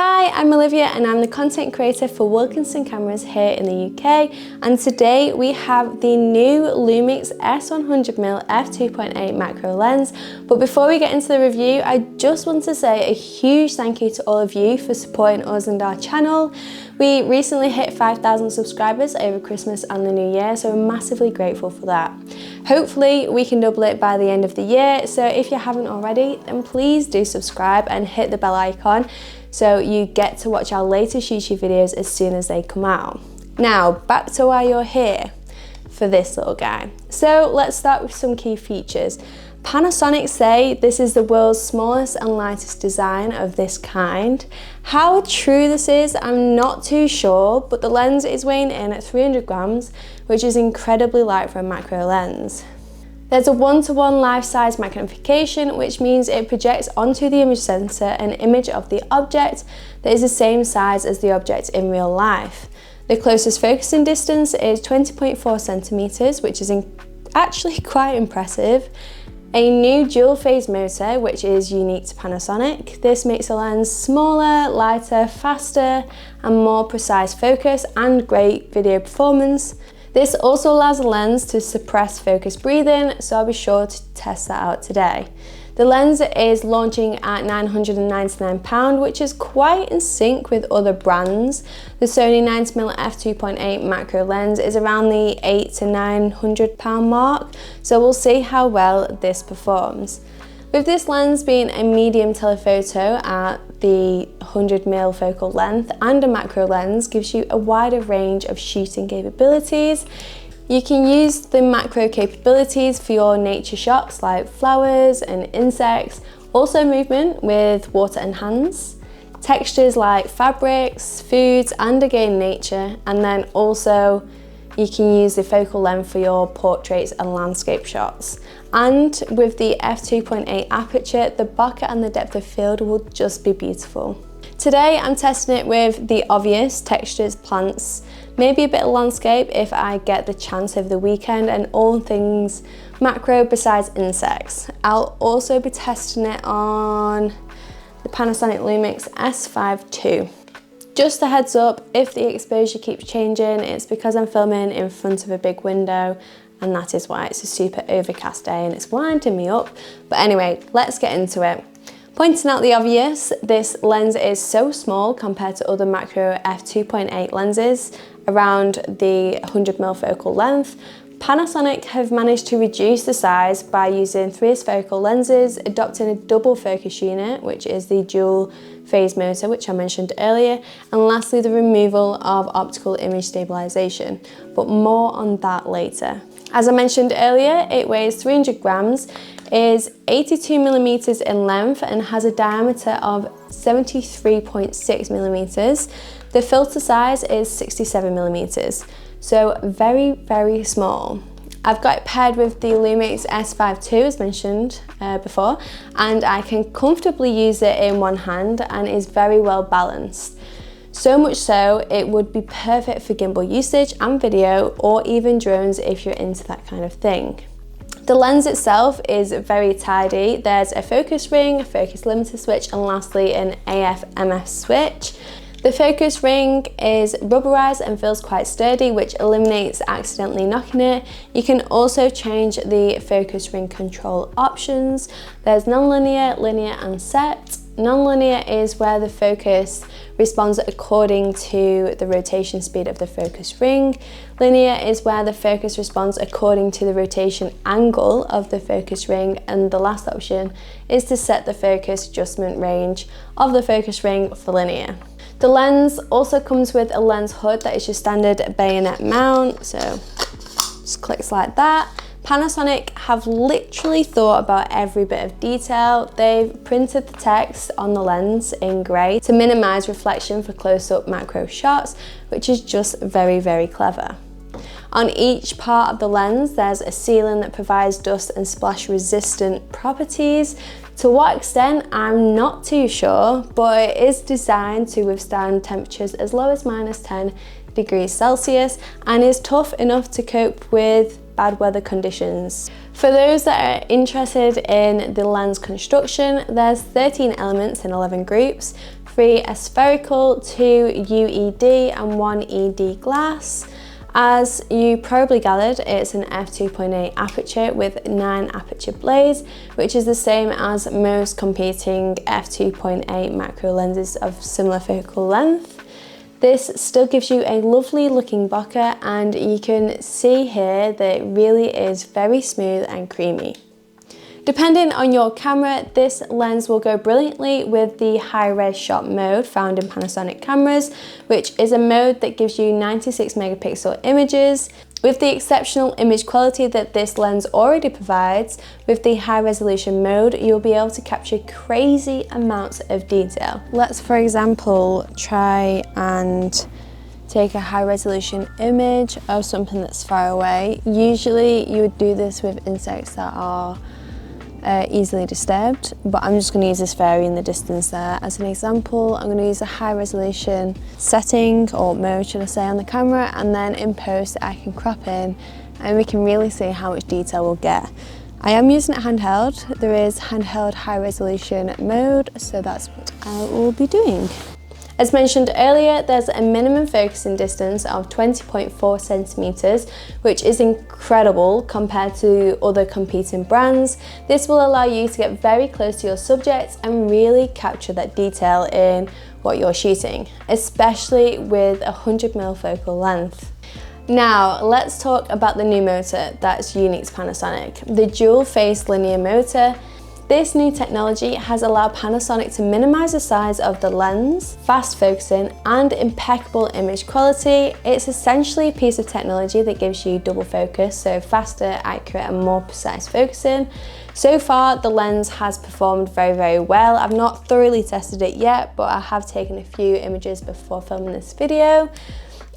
Hi, I'm Olivia and I'm the content creator for Wilkinson Cameras here in the UK, and today we have the new Lumix S 100mm F2.8 Macro Lens. But before we get into the review, I just want to say a huge thank you to all of you for supporting us and our channel. We recently hit 5,000 subscribers over Christmas and the New Year, so we're massively grateful for that. Hopefully we can double it by the end of the year, so if you haven't already, then please do subscribe and hit the bell icon so you get to watch our latest YouTube videos as soon as they come out. Now, back to why you're here for this little guy. So let's start with some key features. Panasonic say this is the world's smallest and lightest design of this kind. How true this is, I'm not too sure, but the lens is weighing in at 300 grams, which is incredibly light for a macro lens. There's a 1:1 life-size magnification, which means it projects onto the image sensor an image of the object that is the same size as the object in real life. The closest focusing distance is 20.4 centimeters, which is actually quite impressive. A new dual phase motor, which is unique to Panasonic. This makes the lens smaller, lighter, faster, and more precise focus and great video performance. This also allows the lens to suppress focus breathing, so I'll be sure to test that out today. The lens is launching at £999, which is quite in sync with other brands. The Sony 90mm F2.8 Macro Lens is around the £800 to £900 mark, so we'll see how well this performs. With this lens being a medium telephoto at the 100mm focal length, and a macro lens gives you a wider range of shooting capabilities. You can use the macro capabilities for your nature shots like flowers and insects, also movement with water and hands, textures like fabrics, foods, and again nature, and then also you can use the focal length for your portraits and landscape shots. And with the f2.8 aperture, the bokeh and the depth of field will just be beautiful. Today I'm testing it with the obvious textures, plants, maybe a bit of landscape if I get the chance over the weekend, and all things macro besides insects. I'll also be testing it on the Panasonic Lumix S5 II. Just a heads up, if the exposure keeps changing, it's because I'm filming in front of a big window, and that is why it's a super overcast day and it's winding me up. But anyway, let's get into it. Pointing out the obvious, this lens is so small compared to other macro f2.8 lenses around the 100mm focal length. Panasonic have managed to reduce the size by using 3S focal lenses, adopting a double focus unit, which is the dual phase motor, which I mentioned earlier, and lastly the removal of optical image stabilization, but more on that later. As I mentioned earlier, it weighs 300 grams, is 82 millimeters in length, and has a diameter of 73.6 millimeters. The filter size is 67 millimeters. So very, very small. I've got it paired with the Lumix S5 II as mentioned before, and I can comfortably use it in one hand and is very well balanced. So much so, it would be perfect for gimbal usage and video, or even drones if you're into that kind of thing. The lens itself is very tidy. There's a focus ring, a focus limiter switch, and lastly an AF/MF switch. The focus ring is rubberized and feels quite sturdy, which eliminates accidentally knocking it. You can also change the focus ring control options. There's non-linear, linear, and set. Non-linear is where the focus responds according to the rotation speed of the focus ring. Linear is where the focus responds according to the rotation angle of the focus ring. And the last option is to set the focus adjustment range of the focus ring for linear. The lens also comes with a lens hood that is your standard bayonet mount, so just clicks like that. Panasonic have literally thought about every bit of detail. They've printed the text on the lens in grey to minimise reflection for close-up macro shots, which is just very, very clever. On each part of the lens, there's a sealant that provides dust and splash resistant properties. To what extent, I'm not too sure, but it is designed to withstand temperatures as low as -10 degrees Celsius and is tough enough to cope with bad weather conditions. For those that are interested in the lens construction, there's 13 elements in 11 groups. 3 a spherical, 2 UED and 1 ED glass. As you probably gathered, it's an f2.8 aperture with 9 aperture blades, which is the same as most competing f2.8 macro lenses of similar focal length. This still gives you a lovely looking bokeh, and you can see here that it really is very smooth and creamy. Depending on your camera, this lens will go brilliantly with the high-res shot mode found in Panasonic cameras, which is a mode that gives you 96 megapixel images. With the exceptional image quality that this lens already provides, with the high resolution mode, you'll be able to capture crazy amounts of detail. Let's, for example, try and take a high resolution image of something that's far away. Usually you would do this with insects that are easily disturbed, but I'm just going to use this fairy in the distance there as an example. I'm going to use a high resolution setting, or mode should I say, on the camera, and then in post I can crop in and we can really see how much detail we'll get. I am using it handheld. There is handheld high resolution mode, so that's what I will be doing. As mentioned earlier, there's a minimum focusing distance of 20.4 centimeters, which is incredible compared to other competing brands. This will allow you to get very close to your subject and really capture that detail in what you're shooting, especially with a 100mm focal length. Now, let's talk about the new motor that's unique to Panasonic, the dual phase linear motor. This new technology has allowed Panasonic to minimize the size of the lens, fast focusing, and impeccable image quality. It's essentially a piece of technology that gives you double focus, so faster, accurate, and more precise focusing. So far, the lens has performed very, very well. I've not thoroughly tested it yet, but I have taken a few images before filming this video.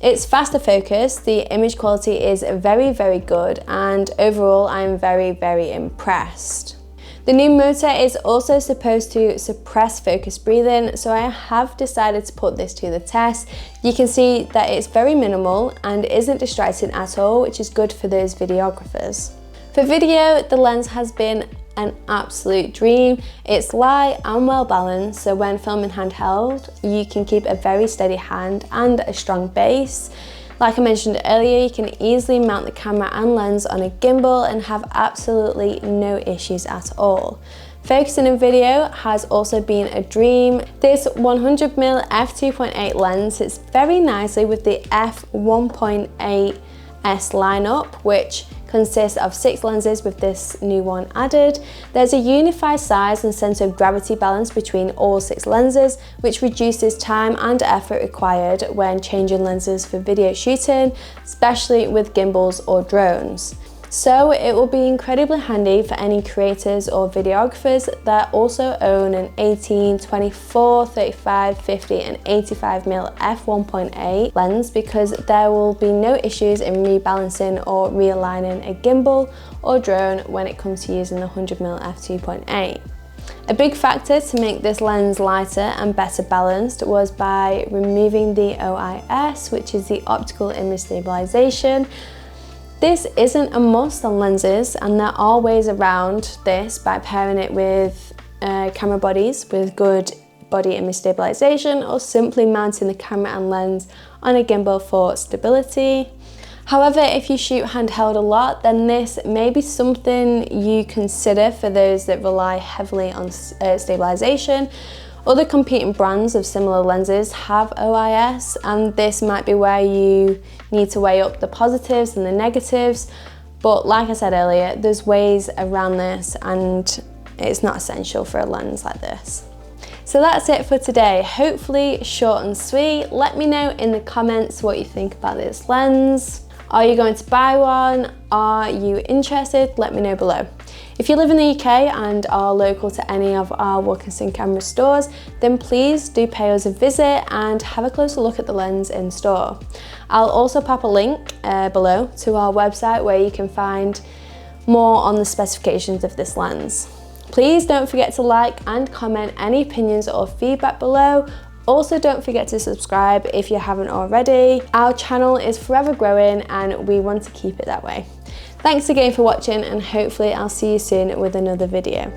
It's faster focus, the image quality is very, very good, and overall, I'm very, very impressed. The new motor is also supposed to suppress focus breathing, so I have decided to put this to the test. You can see that it's very minimal and isn't distracting at all, which is good for those videographers. For video, the lens has been an absolute dream. It's light and well balanced, so when filming handheld, you can keep a very steady hand and a strong base. Like I mentioned earlier, you can easily mount the camera and lens on a gimbal and have absolutely no issues at all. Focusing in video has also been a dream. This 100mm f2.8 lens sits very nicely with the f1.8 S lineup, which consists of 6 lenses with this new one added. There's a unified size and center of gravity balance between all 6 lenses, which reduces time and effort required when changing lenses for video shooting, especially with gimbals or drones. So it will be incredibly handy for any creators or videographers that also own an 18, 24, 35, 50 and 85mm f1.8 lens, because there will be no issues in rebalancing or realigning a gimbal or drone when it comes to using the 100mm f2.8. A big factor to make this lens lighter and better balanced was by removing the OIS, which is the optical image stabilization. This isn't a must on lenses, and there are ways around this by pairing it with camera bodies with good body image stabilization, or simply mounting the camera and lens on a gimbal for stability. However, if you shoot handheld a lot, then this may be something you consider for those that rely heavily on stabilization. Other competing brands of similar lenses have OIS, and this might be where you need to weigh up the positives and the negatives. But like I said earlier, there's ways around this, and it's not essential for a lens like this. So that's it for today. Hopefully short and sweet. Let me know in the comments what you think about this lens. Are you going to buy one? Are you interested? Let me know below. If you live in the UK and are local to any of our Wilkinson Cameras stores, then please do pay us a visit and have a closer look at the lens in store. I'll also pop a link below to our website where you can find more on the specifications of this lens. Please don't forget to like and comment any opinions or feedback below. Also, don't forget to subscribe if you haven't already. Our channel is forever growing and we want to keep it that way. Thanks again for watching, and hopefully I'll see you soon with another video.